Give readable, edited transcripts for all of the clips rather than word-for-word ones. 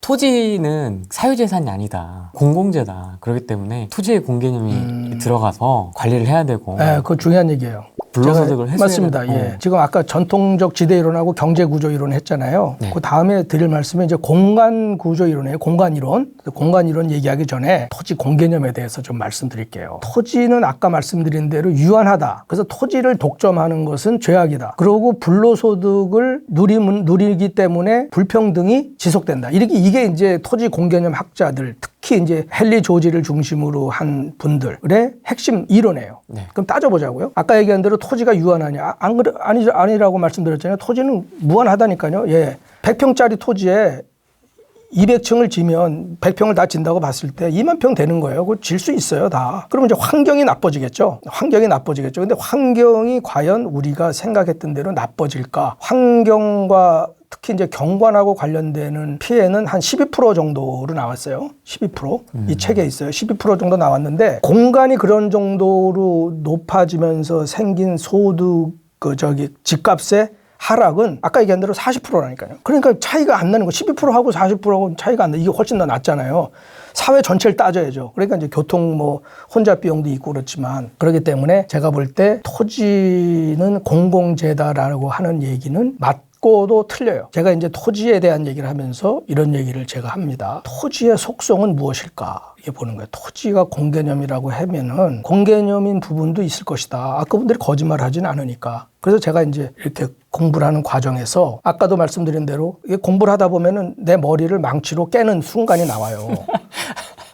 토지는 사유재산이 아니다. 공공재다. 그렇기 때문에 토지의 공개념이 들어가서 관리를 해야 되고. 네, 그거 중요한 얘기예요. 불로소득을 해소해야 맞습니다. 되고. 예. 지금 아까 전통적 지대 이론하고 경제 구조 이론 했잖아요. 네. 그 다음에 드릴 말씀은 이제 공간 구조 이론이에요. 공간 이론. 공간 이론 얘기하기 전에 토지 공개념에 대해서 좀 말씀드릴게요. 토지는 아까 말씀드린 대로 유한하다. 그래서 토지를 독점하는 것은 죄악이다. 그리고 불로소득을 누리기 때문에 불평등이 지속된다. 이게 이제 토지 공개념 학자들, 특히 이제 헨리 조지를 중심으로 한 분들의 핵심 이론이에요. 네. 그럼 따져보자고요. 아까 얘기한 대로 토지가 유한하냐? 아니라고 말씀드렸잖아요. 토지는 무한하다니까요. 예. 100평짜리 토지에 200층을 지면 100평을 다 진다고 봤을 때 2만 평 되는 거예요. 그거 질 수 있어요, 다. 그러면 이제 환경이 나빠지겠죠. 근데 환경이 과연 우리가 생각했던 대로 나빠질까? 환경과 특히 이제 경관하고 관련되는 피해는 한 12% 정도로 나왔어요. 12%. 이 책에 있어요. 12% 정도 나왔는데 공간이 그런 정도로 높아지면서 생긴 소득, 집값의 하락은 아까 얘기한 대로 40%라니까요. 그러니까 차이가 안 나는 거. 12%하고 40%하고 차이가 안 나. 이게 훨씬 더 낫잖아요. 사회 전체를 따져야죠. 그러니까 이제 교통 혼잡 비용도 있고 그렇지만 그렇기 때문에 제가 볼 때 토지는 공공재다라고 하는 얘기는 맞고도 틀려요. 제가 이제 토지에 대한 얘기를 하면서 이런 얘기를 제가 합니다. 토지의 속성은 무엇일까? 이게 보는 거예요. 토지가 공개념이라고 하면은 공개념인 부분도 있을 것이다. 아까 그분들이 거짓말 하진 않으니까. 그래서 제가 이제 이렇게 공부를 하는 과정에서 아까도 말씀드린 대로 이게 공부를 하다 보면은 내 머리를 망치로 깨는 순간이 나와요.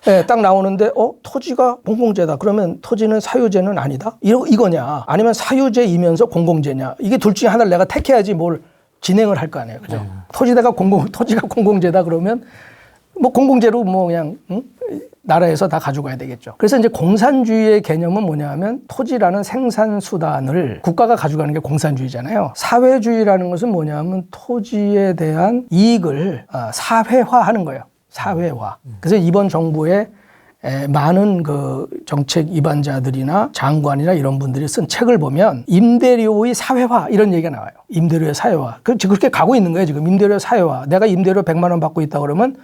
네, 딱 나오는데 토지가 공공재다. 그러면 토지는 사유재는 아니다? 이거냐? 아니면 사유재이면서 공공재냐? 이게 둘 중에 하나를 내가 택해야지 뭘 진행을 할 거 아니에요. 그죠? 토지가 공공재다 그러면 뭐 공공재로 뭐 그냥 나라에서 다 가져가야 되겠죠. 그래서 이제 공산주의의 개념은 뭐냐면 토지라는 생산수단을 국가가 가져가는 게 공산주의잖아요. 사회주의라는 것은 뭐냐면 토지에 대한 이익을 사회화하는 거예요. 사회화. 그래서 이번 정부의 많은 그 정책 입안자들이나 장관이나 이런 분들이 쓴 책을 보면 임대료의 사회화 이런 얘기가 나와요. 임대료의 사회화. 그렇게 가고 있는 거예요. 지금 임대료의 사회화. 내가 임대료 100만 원 받고 있다 그러면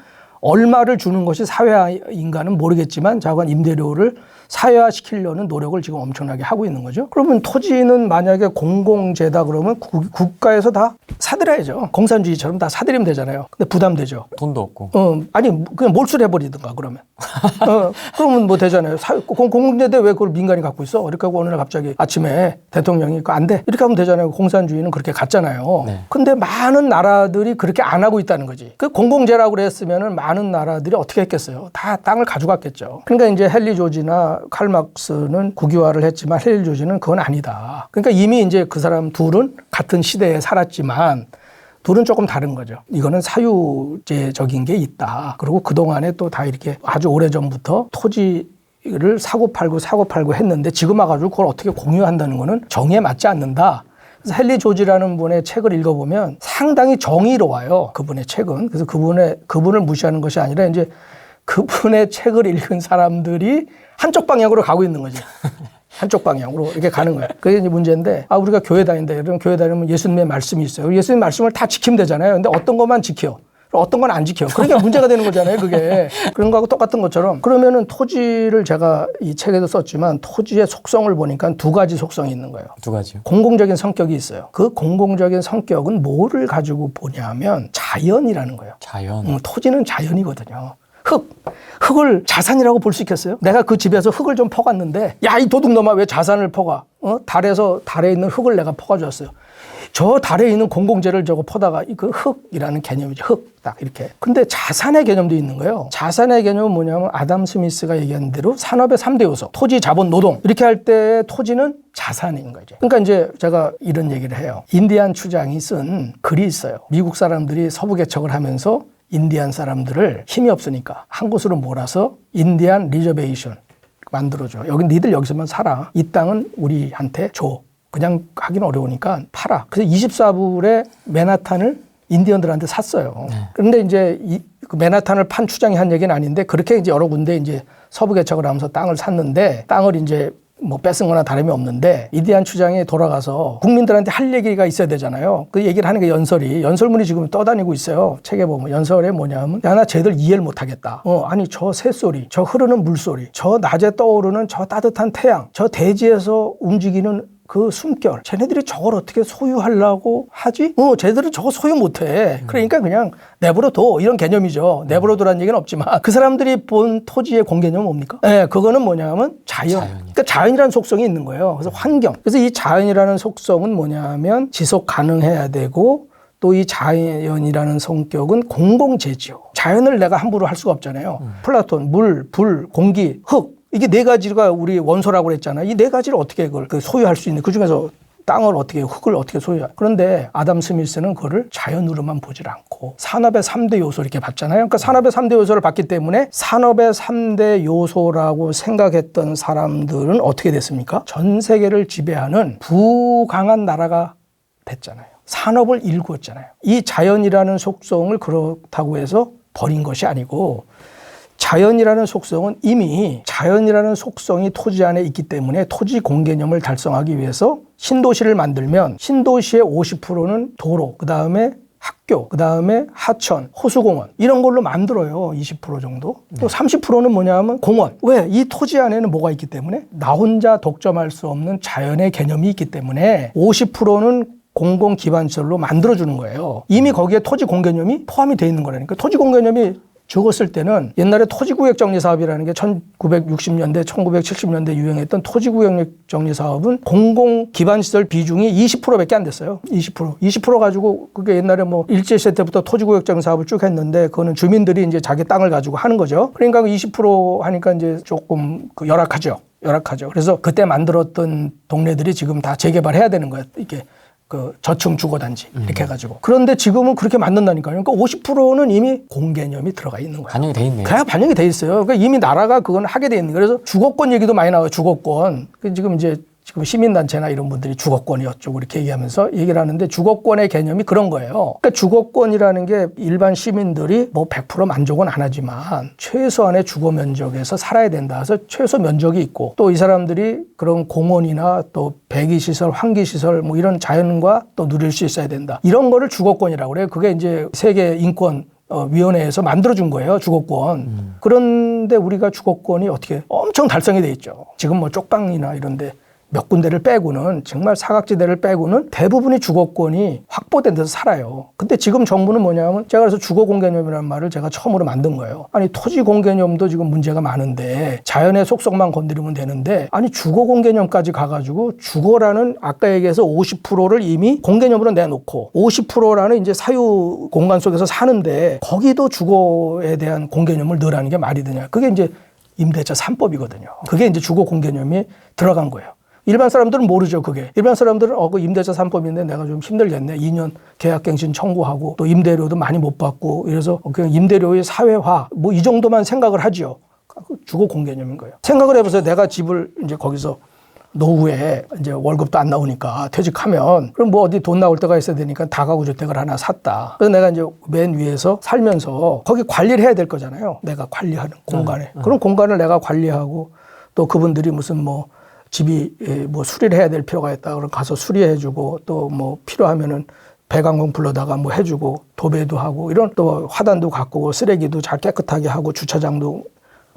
얼마를 주는 것이 사회화인가는 모르겠지만 자관 임대료를 사회화시키려는 노력을 지금 엄청나게 하고 있는 거죠. 그러면 토지는 만약에 공공재다 그러면 국가에서 다 사들여야죠. 공산주의처럼 다 사들이면 되잖아요. 근데 부담되죠. 돈도 없고. 아니 그냥 몰수를 해버리든가 그러면. 그러면 뭐 되잖아요. 공공재인데 왜 그걸 민간이 갖고 있어? 이렇게 하고 어느 날 갑자기 아침에 대통령이 그거 안 돼. 이렇게 하면 되잖아요. 공산주의는 그렇게 갔잖아요. 네. 근데 많은 나라들이 그렇게 안 하고 있다는 거지. 그 공공재라고 그랬으면은 많은 나라들이 어떻게 했겠어요? 다 땅을 가져갔겠죠. 그러니까 이제 헨리 조지나 칼 막스는 국유화를 했지만 헨리 조지는 그건 아니다. 그러니까 이미 이제 그 사람 둘은 같은 시대에 살았지만 둘은 조금 다른 거죠. 이거는 사유재적인 게 있다. 그리고 그동안에 또 다 이렇게 아주 오래전부터 토지를 사고 팔고 했는데 지금 와가지고 그걸 어떻게 공유한다는 거는 정의에 맞지 않는다. 그래서 헨리 조지라는 분의 책을 읽어보면 상당히 정의로워요. 그분의 책은. 그래서 그분을 무시하는 것이 아니라 이제 그분의 책을 읽은 사람들이 한쪽 방향으로 가고 있는 거지. 한쪽 방향으로 이렇게 가는 거예요. 그게 이제 문제인데, 우리가 교회 다닌다. 이러면 교회 다니면 예수님의 말씀이 있어요. 예수님의 말씀을 다 지키면 되잖아요. 근데 어떤 것만 지켜. 어떤 건 안 지켜. 그러니까 문제가 되는 거잖아요, 그게. 그런 거하고 똑같은 것처럼. 그러면은 토지를 제가 이 책에도 썼지만 토지의 속성을 보니까 두 가지 속성이 있는 거예요. 두 가지요. 공공적인 성격이 있어요. 그 공공적인 성격은 뭐를 가지고 보냐면 자연이라는 거예요. 자연. 토지는 자연이거든요. 흙을 자산이라고 볼 수 있겠어요? 내가 그 집에서 흙을 좀 퍼갔는데, 야, 이 도둑놈아 왜 자산을 퍼가? 달에 있는 흙을 내가 퍼가줬어요. 저 달에 있는 공공재를 저거 퍼다가 그 흙이라는 개념이죠. 흙. 딱 이렇게. 근데 자산의 개념도 있는 거예요. 자산의 개념은 뭐냐면 아담 스미스가 얘기한 대로 산업의 3대 요소. 토지, 자본, 노동. 이렇게 할 때 토지는 자산인 거죠. 그러니까 이제 제가 이런 얘기를 해요. 인디안 추장이 쓴 글이 있어요. 미국 사람들이 서부 개척을 하면서 인디안 사람들을 힘이 없으니까 한 곳으로 몰아서 인디안 리저베이션 만들어줘. 니들 여기서만 살아. 이 땅은 우리한테 줘. 그냥 하기는 어려우니까 팔아. 그래서 24불에 맨하탄을 인디언들한테 샀어요. 그런데 이제 그 맨하탄을 판 추장이 한 얘기는 아닌데 그렇게 이제 여러 군데 이제 서부 개척을 하면서 땅을 샀는데 땅을 이제 뭐 뺏은 거나 다름이 없는데 이디안 추장이 돌아가서 국민들한테 할 얘기가 있어야 되잖아요. 그 얘기를 하는 게 연설문이 지금 떠다니고 있어요. 책에 보면 연설에 뭐냐면 야, 나 쟤들 이해를 못 하겠다. 아니 저 새소리, 저 흐르는 물소리, 저 낮에 떠오르는 저 따뜻한 태양, 저 대지에서 움직이는 그 숨결, 쟤네들이 저걸 어떻게 소유하려고 하지? 쟤들은 저거 소유 못해. 그러니까 그냥 내버려둬. 이런 개념이죠. 내버려둬라는 얘기는 없지만 그 사람들이 본 토지의 공개념은 뭡니까? 네, 그거는 뭐냐면 자연. 그러니까 자연이라는 속성이 있는 거예요. 그래서 환경. 그래서 이 자연이라는 속성은 뭐냐면 지속 가능해야 되고 또 이 자연이라는 성격은 공공재지요. 자연을 내가 함부로 할 수가 없잖아요. 플라톤, 물, 불, 공기, 흙. 이게 네 가지가 우리 원소라고 그랬잖아요. 이 네 가지를 어떻게 그걸 소유할 수 있는, 그 중에서 땅을 어떻게, 흙을 어떻게 소유할. 그런데 아담 스미스는 그거를 자연으로만 보질 않고 산업의 3대 요소 이렇게 봤잖아요. 그러니까 산업의 3대 요소를 봤기 때문에 산업의 3대 요소라고 생각했던 사람들은 어떻게 됐습니까? 전 세계를 지배하는 부강한 나라가 됐잖아요. 산업을 일구었잖아요. 이 자연이라는 속성을 그렇다고 해서 버린 것이 아니고 자연이라는 속성은 이미 자연이라는 속성이 토지 안에 있기 때문에 토지 공개념을 달성하기 위해서 신도시를 만들면 신도시의 50%는 도로, 그 다음에 학교, 그 다음에 하천, 호수공원 이런 걸로 만들어요. 20% 정도. 또 30%는 뭐냐면 공원. 왜? 이 토지 안에는 뭐가 있기 때문에 나 혼자 독점할 수 없는 자연의 개념이 있기 때문에 50%는 공공기반시설로 만들어주는 거예요. 이미 거기에 토지 공개념이 포함이 되어 있는 거라니까. 토지 공개념이 적었을 때는 옛날에 토지구역정리사업이라는 게 1960년대, 1970년대 유행했던 토지구역정리사업은 공공기반시설 비중이 20%밖에 안 됐어요. 20%. 20% 가지고 그게 옛날에 뭐 일제시대 때부터 토지구역정리사업을 쭉 했는데 그거는 주민들이 이제 자기 땅을 가지고 하는 거죠. 그러니까 20% 하니까 이제 조금 열악하죠. 그래서 그때 만들었던 동네들이 지금 다 재개발해야 되는 거예요. 이게. 그 저층 주거단지 이렇게 해가지고. 그런데 지금은 그렇게 만든다니까요. 그러니까 50%는 이미 공개념이 들어가 있는 거예요. 반영이 돼 있네요. 그냥 반영이 돼 있어요. 그러니까 이미 나라가 그건 하게 돼 있는 거예요. 그래서 주거권 얘기도 많이 나와요. 주거권. 지금 시민단체나 이런 분들이 주거권이 어쩌고 이렇게 얘기하면서 얘기를 하는데 주거권의 개념이 그런 거예요. 그러니까 주거권이라는 게 일반 시민들이 뭐 100% 만족은 안 하지만 최소한의 주거 면적에서 살아야 된다 해서 최소 면적이 있고 또 이 사람들이 그런 공원이나 또 배기시설, 환기시설 뭐 이런 자연과 또 누릴 수 있어야 된다. 이런 거를 주거권이라고 그래요. 그게 이제 세계 인권 위원회에서 만들어준 거예요. 주거권. 그런데 우리가 주거권이 어떻게 엄청 달성이 돼 있죠. 지금 뭐 쪽방이나 이런데 몇 군데를 빼고는 정말 사각지대를 빼고는 대부분이 주거권이 확보된 데서 살아요. 근데 지금 정부는 뭐냐면 제가 그래서 주거공개념이라는 말을 제가 처음으로 만든 거예요. 아니 토지공개념도 지금 문제가 많은데 자연의 속성만 건드리면 되는데 아니 주거공개념까지 가가지고 주거라는 아까 얘기해서 50%를 이미 공개념으로 내놓고 50%라는 이제 사유 공간 속에서 사는데 거기도 주거에 대한 공개념을 넣으라는 게 말이 되냐. 그게 이제 임대차 3법이거든요. 그게 이제 주거공개념이 들어간 거예요. 일반 사람들은 모르죠, 그게. 일반 사람들은 그 임대차 3법인데 내가 좀 힘들겠네. 2년 계약갱신 청구하고 또 임대료도 많이 못 받고 이래서 그냥 임대료의 사회화 뭐 이 정도만 생각을 하죠. 주거 공개념인 거예요. 생각을 해보세요. 내가 집을 이제 거기서 노후에 이제 월급도 안 나오니까 퇴직하면 그럼 뭐 어디 돈 나올 때가 있어야 되니까 다가구 주택을 하나 샀다. 그래서 내가 이제 맨 위에서 살면서 거기 관리를 해야 될 거잖아요. 내가 관리하는 공간에. 그런 공간을 내가 관리하고 또 그분들이 무슨 뭐 집이 뭐 수리를 해야 될 필요가 있다. 그럼 가서 수리해주고 또 뭐 필요하면은 배관공 불러다가 뭐 해주고 도배도 하고 이런 또 화단도 가꾸고 쓰레기도 잘 깨끗하게 하고 주차장도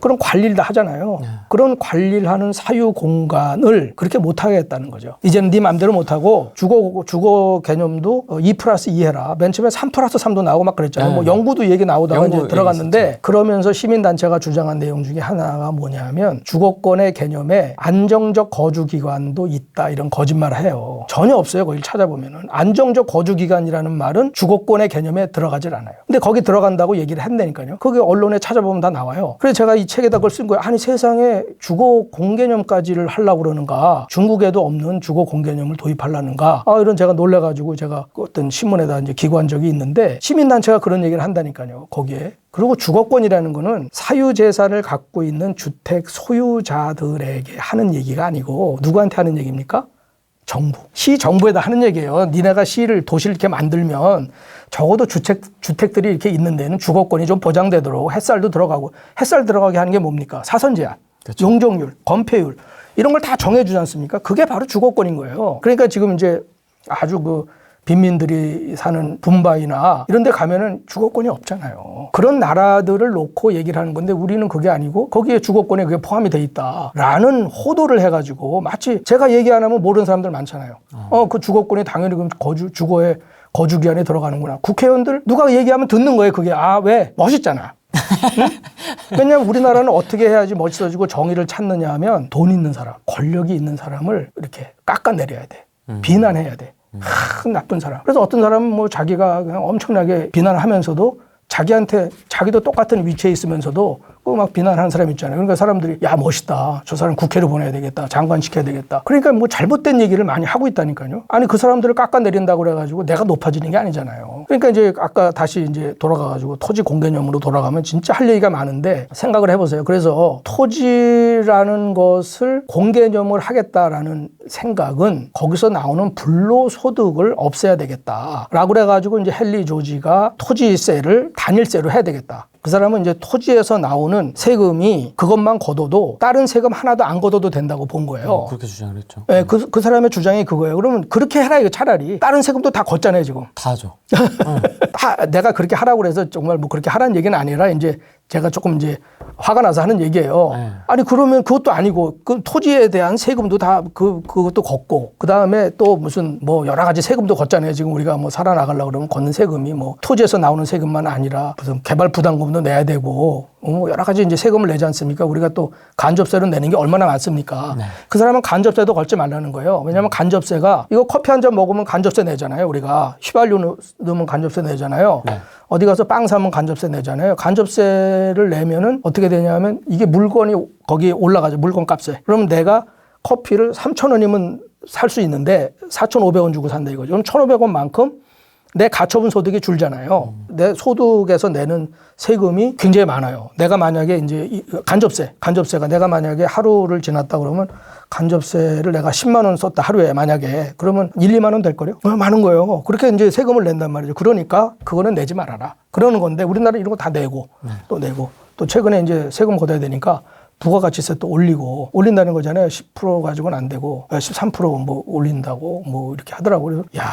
그런 관리를 다 하잖아요. 그런 관리를 하는 사유 공간을 그렇게 못 하겠다는 거죠. 이제는 네 맘대로 못 하고 주거 개념도 2+2 해라. 맨 처음에 3+3도 나오고 막 그랬잖아요. 뭐 연구도 얘기 나오다가 이제 들어갔는데 그러면서 시민단체가 주장한 내용 중에 하나가 뭐냐면 주거권의 개념에 안정적 거주 기간도 있다 이런 거짓말을 해요. 전혀 없어요. 거기 찾아보면은 안정적 거주 기간이라는 말은 주거권의 개념에 들어가질 않아요. 근데 거기 들어간다고 얘기를 한다니까요. 거기 언론에 찾아보면 다 나와요. 그래서 제가 이 책에다 그걸 쓴 거예요. 아니 세상에 주거 공개념까지를 하려고 그러는가. 중국에도 없는 주거 공개념을 도입하려는가. 이런 제가 놀래가지고 제가 어떤 신문에다 이제 기고한 적이 있는데 시민단체가 그런 얘기를 한다니까요. 거기에. 그리고 주거권이라는 거는 사유재산을 갖고 있는 주택 소유자들에게 하는 얘기가 아니고 누구한테 하는 얘기입니까? 정부. 시 정부에다 하는 얘기예요. 니네가 시를 도시를 이렇게 만들면 적어도 주택들이 이렇게 있는 데는 주거권이 좀 보장되도록 햇살도 들어가고 햇살 들어가게 하는 게 뭡니까? 사선 제한, 그렇죠. 용적률, 건폐율 이런 걸 다 정해주지 않습니까? 그게 바로 주거권인 거예요. 그러니까 지금 이제 아주 그 빈민들이 사는 붐바이나 이런 데 가면은 주거권이 없잖아요. 그런 나라들을 놓고 얘기를 하는 건데 우리는 그게 아니고 거기에 주거권에 그게 포함이 돼 있다라는 호도를 해가지고 마치 제가 얘기 안 하면 모르는 사람들 많잖아요. 그 주거권이 당연히 그럼 주거의 거주기한에 들어가는구나. 국회의원들 누가 얘기하면 듣는 거예요. 그게 왜? 멋있잖아. 응? 왜냐하면 우리나라는 어떻게 해야지 멋있어지고 정의를 찾느냐 하면 돈 있는 사람, 권력이 있는 사람을 이렇게 깎아내려야 돼. 비난해야 돼. 나쁜 사람. 그래서 어떤 사람은 뭐 자기가 그냥 엄청나게 비난을 하면서도 자기한테 자기도 똑같은 위치에 있으면서도 그 막 비난하는 사람 있잖아요. 그러니까 사람들이 야 멋있다. 저 사람 국회로 보내야 되겠다. 장관 시켜야 되겠다. 그러니까 뭐 잘못된 얘기를 많이 하고 있다니까요. 아니 그 사람들을 깎아내린다고 그래가지고 내가 높아지는 게 아니잖아요. 그러니까 이제 아까 다시 이제 돌아가가지고 토지 공개념으로 돌아가면 진짜 할 얘기가 많은데 생각을 해보세요. 그래서 토지라는 것을 공개념을 하겠다라는 생각은 거기서 나오는 불로소득을 없애야 되겠다라고 그래가지고 이제 헨리 조지가 토지세를 단일세로 해야 되겠다. 그 사람은 이제 토지에서 나오는 세금이 그것만 걷어도 다른 세금 하나도 안 걷어도 된다고 본 거예요. 그렇게 주장을 했죠. 네, 그 사람의 주장이 그거예요. 그러면 그렇게 해라 이거 차라리. 다른 세금도 다 걷잖아요 지금. 다 하죠. 다 내가 그렇게 하라고 그래서 정말 뭐 그렇게 하라는 얘기는 아니라 이제 제가 조금 이제 화가 나서 하는 얘기예요. 네. 아니 그러면 그것도 아니고 그 토지에 대한 세금도 다 그것도 걷고 그 다음에 또 무슨 뭐 여러 가지 세금도 걷잖아요. 지금 우리가 뭐 살아나가려고 그러면 걷는 세금이 뭐 토지에서 나오는 세금만 아니라 무슨 개발 부담금도 내야 되고 여러 가지 이제 세금을 내지 않습니까? 우리가 또 간접세를 내는 게 얼마나 많습니까? 네. 그 사람은 간접세도 걸지 말라는 거예요. 왜냐하면 간접세가 이거 커피 한 잔 먹으면 간접세 내잖아요. 우리가 휘발유 넣으면 간접세 내잖아요. 네. 어디 가서 빵 사면 간접세 내잖아요. 간접세를 내면은 어떻게 되냐면 이게 물건이 거기에 올라가죠. 물건 값에. 그러면 내가 커피를 3,000원이면 살 수 있는데 4,500원 주고 산다 이거죠. 그럼 1,500원만큼 내 가처분 소득이 줄잖아요. 내 소득에서 내는 세금이 굉장히 많아요. 내가 만약에 이제 간접세가 내가 만약에 하루를 지났다 그러면 간접세를 내가 10만 원 썼다 하루에 만약에 그러면 1, 2만 원 될 거래요. 많은 거예요. 그렇게 이제 세금을 낸단 말이죠. 그러니까 그거는 내지 말아라. 그러는 건데 우리나라 이런 거 다 내고 또 내고 또 최근에 이제 세금 걷어야 되니까 부가가치세 또 올린다는 거잖아요. 10% 가지고는 안 되고 13% 올린다고 이렇게 하더라고요. 그래서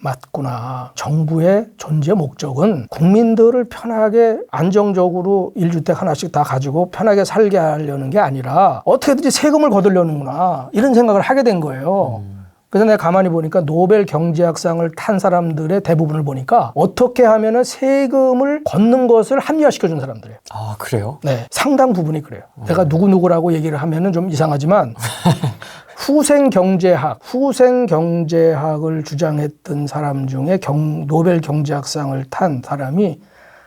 맞구나. 정부의 존재 목적은 국민들을 편하게 안정적으로 1주택 하나씩 다 가지고 편하게 살게 하려는 게 아니라 어떻게든지 세금을 거두려는구나. 이런 생각을 하게 된 거예요. 그래서 내가 가만히 보니까 노벨 경제학상을 탄 사람들의 대부분을 보니까 어떻게 하면은 세금을 걷는 것을 합리화시켜준 사람들이에요. 아, 그래요? 네. 상당 부분이 그래요. 내가 누구라고 얘기를 하면은 좀 이상하지만 후생경제학을 주장했던 사람 중에 노벨 경제학상을 탄 사람이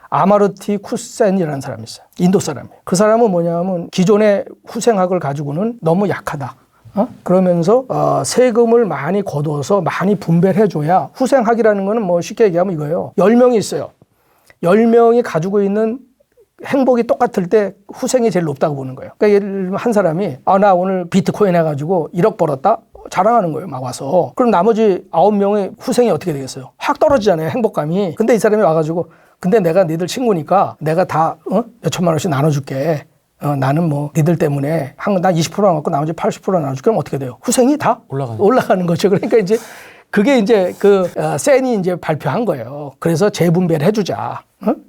아마르티 쿠센이라는 사람이 있어요. 인도 사람이에요. 그 사람은 뭐냐면 기존의 후생학을 가지고는 너무 약하다. 그러면서 세금을 많이 거둬서 많이 분배를 해줘야 후생학이라는 거는 뭐 쉽게 얘기하면 이거예요. 10명이 있어요. 10명이 가지고 있는 행복이 똑같을 때 후생이 제일 높다고 보는 거예요. 그러니까 예를 들면 한 사람이 나 오늘 비트코인 해가지고 1억 벌었다? 자랑하는 거예요. 막 와서. 그럼 나머지 9명의 후생이 어떻게 되겠어요? 확 떨어지잖아요. 행복감이. 근데 이 사람이 와가지고 근데 내가 니들 친구니까 내가 다 몇천만 원씩 나눠줄게. 나는 뭐 니들 때문에 나 20% 나눠갖고 나머지 80% 나눠줄게. 그럼 어떻게 돼요? 후생이 다 올라가는 거죠. 그러니까 이제 그게 이제 센이 이제 발표한 거예요. 그래서 재분배를 해주자.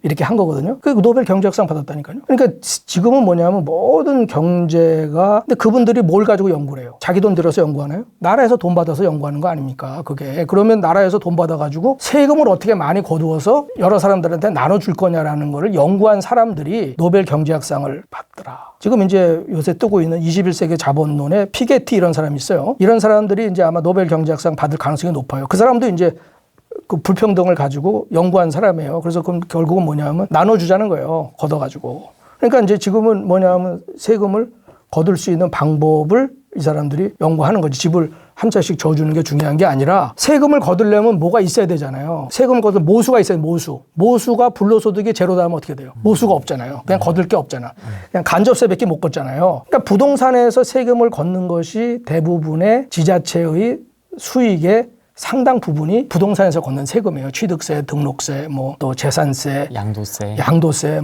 이렇게 한 거거든요. 그 노벨 경제학상 받았다니까요. 그러니까 지금은 뭐냐면 모든 경제가 근데 그분들이 뭘 가지고 연구를 해요? 자기 돈 들여서 연구하나요? 나라에서 돈 받아서 연구하는 거 아닙니까? 그게 그러면 나라에서 돈 받아가지고 세금을 어떻게 많이 거두어서 여러 사람들한테 나눠줄 거냐라는 거를 연구한 사람들이 노벨 경제학상을 받더라. 지금 이제 요새 뜨고 있는 21세기 자본론의 피게티 이런 사람이 있어요. 이런 사람들이 이제 아마 노벨 경제학상 받을 가능성이 높아요. 그 사람도 이제 그 불평등을 가지고 연구한 사람이에요. 그래서 그럼 결국은 뭐냐면 나눠주자는 거예요. 걷어가지고. 그러니까 이제 지금은 뭐냐면 세금을 거둘 수 있는 방법을 이 사람들이 연구하는 거지. 집을 한 채씩 져주는 게 중요한 게 아니라 세금을 거두려면 뭐가 있어야 되잖아요. 세금을 거둘 모수가 있어요. 모수가 불로소득이 제로다 하면 어떻게 돼요? 모수가 없잖아요. 그냥 거둘 게 없잖아. 그냥 간접세밖에 못 걷잖아요. 그러니까 부동산에서 세금을 걷는 것이 대부분의 지자체의 수익의 상당 부분이 부동산에서 걷는 세금이에요. 취득세, 등록세, 또 재산세, 양도세,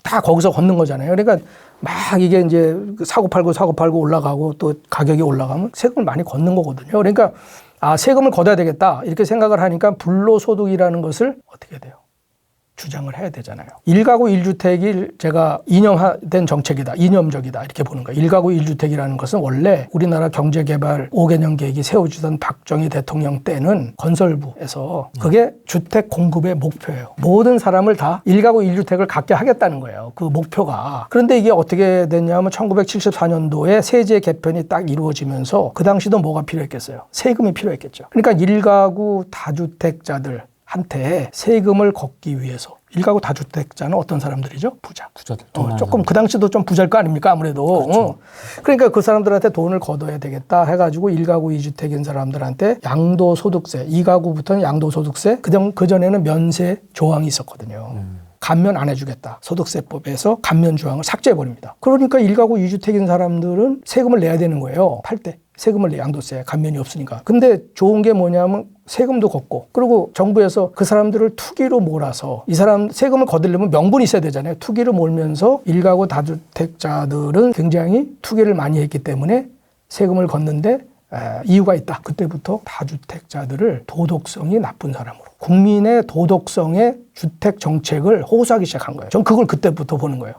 다 거기서 걷는 거잖아요. 그러니까 막 이게 이제 사고 팔고 올라가고 또 가격이 올라가면 세금을 많이 걷는 거거든요. 그러니까 세금을 걷어야 되겠다 이렇게 생각을 하니까 불로소득이라는 것을 어떻게 돼요? 주장을 해야 되잖아요. 1가구 1주택이 제가 이념된 정책이다. 이념적이다. 이렇게 보는 거예요. 1가구 1주택이라는 것은 원래 우리나라 경제개발 5개년 계획이 세워주던 박정희 대통령 때는 건설부에서 그게 주택 공급의 목표예요. 모든 사람을 다 1가구 1주택을 갖게 하겠다는 거예요. 그 목표가. 그런데 이게 어떻게 됐냐면 1974년도에 세제 개편이 딱 이루어지면서 그 당시도 뭐가 필요했겠어요? 세금이 필요했겠죠. 그러니까 1가구 다주택자들 한테 세금을 걷기 위해서 1가구 다주택자는 어떤 사람들이죠? 부자들. 조금 그 당시도 좀 부자일 거 아닙니까? 아무래도. 그렇죠. 그러니까 그 사람들한테 돈을 걷어야 되겠다 해가지고 1가구 2주택인 사람들한테 양도소득세, 2가구부터는 양도소득세, 그전에는 면세 조항이 있었거든요. 감면 안 해주겠다. 소득세법에서 감면 조항을 삭제해버립니다. 그러니까 1가구 2주택인 사람들은 세금을 내야 되는 거예요. 팔 때. 세금을 내, 양도세, 감면이 없으니까. 근데 좋은 게 뭐냐면 세금도 걷고, 그리고 정부에서 그 사람들을 투기로 몰아서 이 사람 세금을 거두려면 명분이 있어야 되잖아요. 투기로 몰면서 1가구 다주택자들은 굉장히 투기를 많이 했기 때문에 세금을 걷는데 이유가 있다. 그때부터 다주택자들을 도덕성이 나쁜 사람으로, 국민의 도덕성의 주택 정책을 호소하기 시작한 거예요. 전 그걸 그때부터 보는 거예요.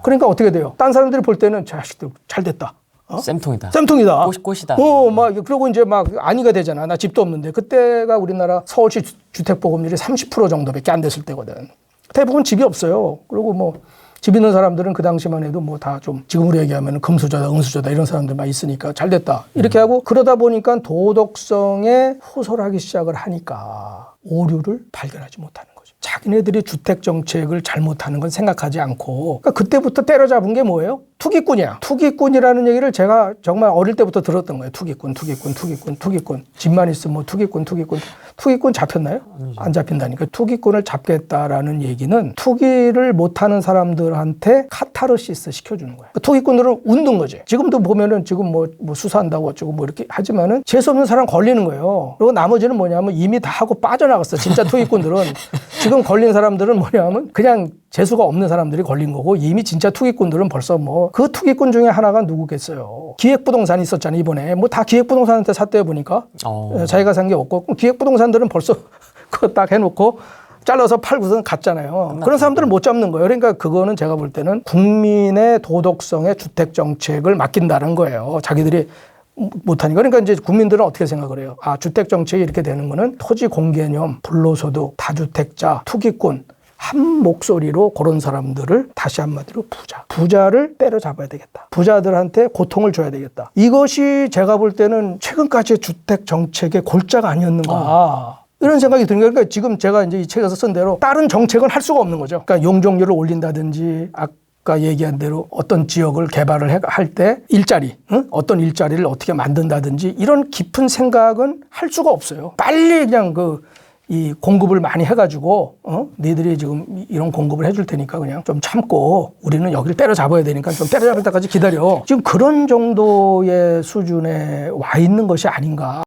그러니까 어떻게 돼요? 딴 사람들이 볼 때는 자식들 잘 됐다. 쌤통이다. 쌤통이다. 꽃이다. 막 그러고 이제 막 안위가 되잖아. 나 집도 없는데. 그때가 우리나라 서울시 주택보급률이 30% 정도밖에 안 됐을 때거든. 대부분 집이 없어요. 그리고 뭐 집 있는 사람들은 그 당시만 해도 뭐 다 좀 지금으로 얘기하면 금수저다, 은수저다 이런 사람들만 있으니까 잘 됐다. 이렇게 하고 그러다 보니까 도덕성에 호소를 하기 시작을 하니까 오류를 발견하지 못하는 거죠. 자기네들이 주택 정책을 잘못하는 건 생각하지 않고, 그러니까 그때부터 때려잡은 게 뭐예요? 투기꾼이야. 투기꾼이라는 얘기를 제가 정말 어릴 때부터 들었던 거예요. 투기꾼. 집만 있으면 뭐 투기꾼. 투기꾼 잡혔나요? 안 잡힌다니까. 투기꾼을 잡겠다라는 얘기는 투기를 못하는 사람들한테 카타르시스 시켜주는 거예요. 투기꾼들은 웃는 거지. 지금도 보면은 지금 뭐 수사한다고 어쩌고 뭐 이렇게 하지만은 재수없는 사람 걸리는 거예요. 그리고 나머지는 뭐냐면 이미 다 하고 빠져나갔어. 진짜 투기꾼들은. 지금 걸린 사람들은 뭐냐면 그냥 재수가 없는 사람들이 걸린 거고, 이미 진짜 투기꾼들은 벌써 뭐 그 투기꾼 중에 하나가 누구겠어요. 기획부동산이 있었잖아요. 이번에 뭐 다 기획부동산한테 샀대요 보니까. 자기가 산 게 없고, 기획부동산들은 벌써 그거 딱 해놓고 잘라서 팔고선 갔잖아요. 그런 사람들은 못 잡는 거예요. 그러니까 그거는 제가 볼 때는 국민의 도덕성의 주택 정책을 맡긴다는 거예요. 자기들이 못하니까. 그러니까 이제 국민들은 어떻게 생각을 해요? 주택 정책이 이렇게 되는 거는 토지 공개념, 불로소득, 다주택자, 투기꾼 한 목소리로 그런 사람들을 다시 한마디로 부자를 때려잡아야 되겠다. 부자들한테 고통을 줘야 되겠다. 이것이 제가 볼 때는 최근까지의 주택 정책의 골자가 아니었는가. 이런 생각이 드는 거예요. 그러니까 지금 제가 이제 이 책에서 쓴 대로 다른 정책은 할 수가 없는 거죠. 그러니까 용적률을 올린다든지, 아까 얘기한 대로 어떤 지역을 개발을 할 때 일자리, 어떤 일자리를 어떻게 만든다든지 이런 깊은 생각은 할 수가 없어요. 빨리 그냥 이 공급을 많이 해가지고 너희들이 지금 이런 공급을 해줄 테니까 그냥 좀 참고 우리는 여기를 때려잡아야 되니까 좀 때려잡을 때까지 기다려. 지금 그런 정도의 수준에 와 있는 것이 아닌가.